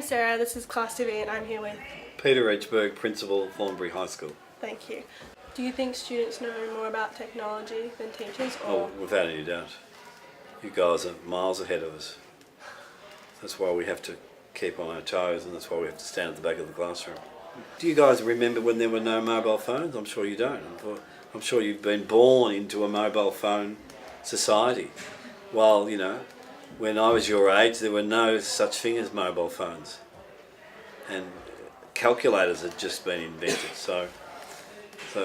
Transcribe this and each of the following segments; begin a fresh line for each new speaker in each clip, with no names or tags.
name's Sarah, this is Class TV, and I'm here with...
Peter Edgeberg, Principal, Thornbury High School.
Thank you. Do you think students know more about technology than teachers?
Oh, without any doubt. You guys are miles ahead of us. That's why we have to keep on our toes, and that's why we have to stand at the back of the classroom. Do you guys remember when there were no mobile phones? I'm sure you don't. I'm sure you've been born into a mobile phone society. While, you know, when I was your age, there were no such thing as mobile phones. And calculators had just been invented, so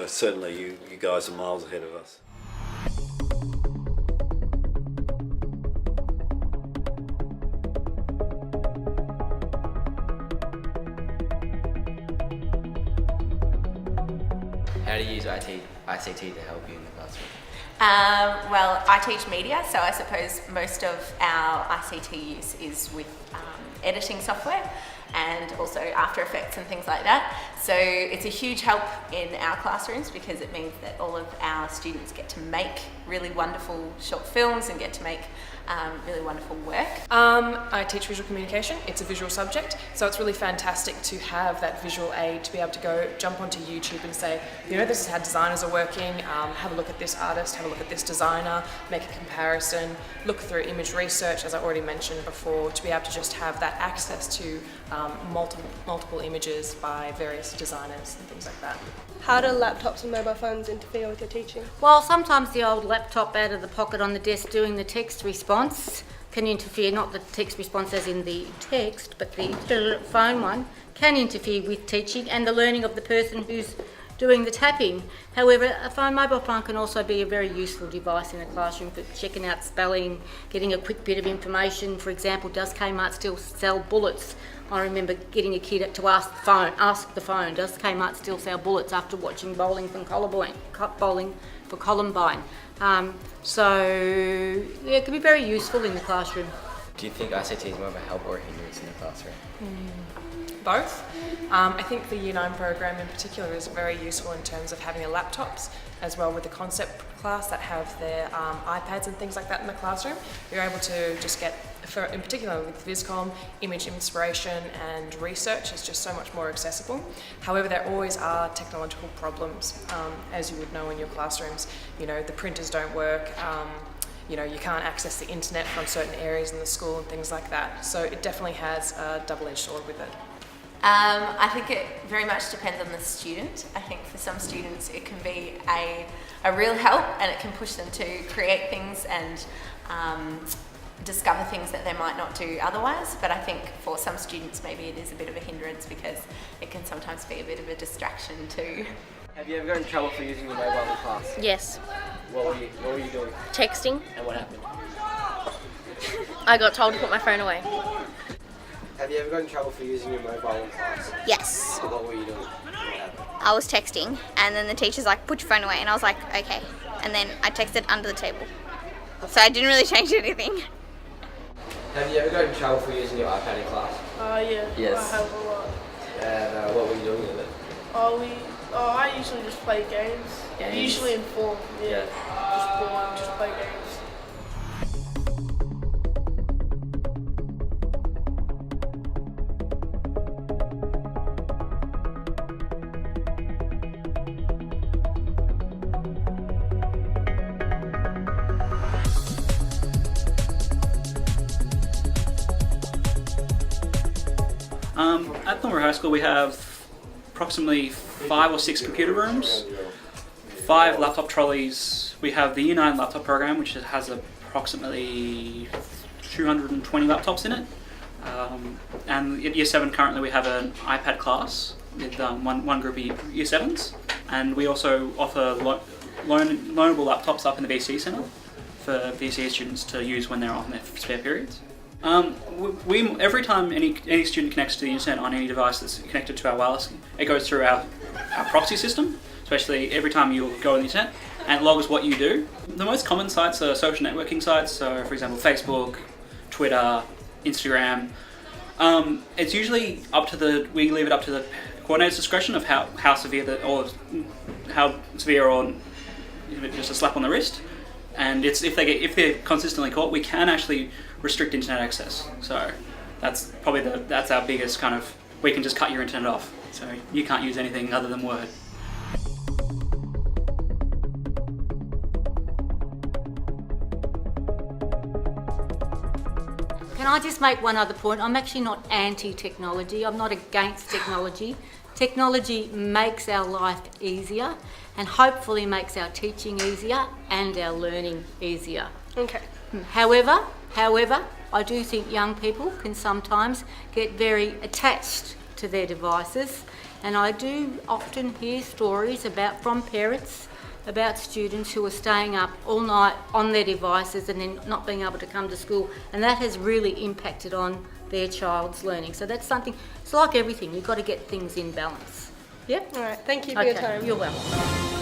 certainly you guys are miles ahead of us.
How do you use ICT to help you in the classroom?
Well, I teach media, so I suppose most of our ICT use is with editing software and also After Effects and things like that. So it's a huge help in our classrooms because it means that all of our students get to make really wonderful short films and get to make really wonderful work.
I teach visual communication. It's a visual subject, so it's really fantastic to have that visual aid to be able to go jump onto YouTube and say, you know, this is how designers are working, have a look at this artist, have a look at this designer, make a comparison, look through image research, as I already mentioned before, to be able to just have that access to multiple images by various designers and things like that.
How do laptops and mobile phones interfere with your teaching?
Well, sometimes the old laptop out of the pocket on the desk doing the text response can interfere, not the text response as in the text, but the phone one can interfere with teaching and the learning of the person who's doing the tapping. However, a mobile phone can also be a very useful device in a classroom for checking out spelling, getting a quick bit of information. For example, does Kmart still sell bullets? I remember getting a kid to ask the phone, does Kmart still sell bullets after watching Bowling for Columbine? So yeah, it can be very useful in the classroom.
Do you think ICT is more of a help or a hindrance in the classroom?
Both. I think the Year 9 program in particular is very useful in terms of having laptops as well with the concept class that have their iPads and things like that in the classroom. You're able to just get, in particular with Viscom, image inspiration and research is just so much more accessible. However, there always are technological problems, as you would know in your classrooms. You know, the printers don't work, you know, you can't access the internet from certain areas in the school and things like that. So it definitely has a double-edged sword with it.
I think it very much depends on the student. I think for some students it can be a real help and it can push them to create things and discover things that they might not do otherwise. But I think for some students maybe it is a bit of a hindrance because it can sometimes be a bit of a distraction too.
Have you ever got in trouble for using your mobile in class?
Yes.
What were you doing?
Texting.
And what happened?
I got told to put my phone away.
Have you ever got in trouble for using your mobile in class?
Yes.
So what were you doing? What happened?
I was texting and then the teacher's like, put your phone away, and I was like, okay. And then I texted under the table. So I didn't really change anything.
Have you ever got in trouble for using your iPad in class?
Yeah.
Yes.
I have a lot.
And what were you doing with it?
I usually just play games.
Games?
Usually in form,
Yeah.
Just play games.
At Thornbury High School we have approximately 5 or 6 computer rooms, 5 laptop trolleys. We have the Year 9 laptop program, which has approximately 220 laptops in it. And at Year 7 currently we have an iPad class with one group of Year 7s. And we also offer loanable laptops up in the VCE Centre for VCE students to use when they're on their spare periods. Every time any student connects to the internet on any device that's connected to our wireless, it goes through our proxy system, especially every time you go on the internet, and logs what you do. The most common sites are social networking sites, so for example Facebook, Twitter, Instagram. It's usually we leave it up to the coordinator's discretion of how severe or just a slap on the wrist. And if they're consistently caught, we can actually restrict internet access. So That's probably that's our biggest kind of, we can just cut your internet off. So you can't use anything other than Word.
Can I just make one other point? I'm actually not anti-technology. I'm not against technology. Technology makes our life easier and hopefully makes our teaching easier and our learning easier.
Okay.
However, I do think young people can sometimes get very attached to their devices, and I do often hear stories from parents about students who are staying up all night on their devices and then not being able to come to school, and that has really impacted on their child's learning. So that's something, it's like everything, you've got to get things in balance. Yep.
All right. Thank you for your time.
You're welcome.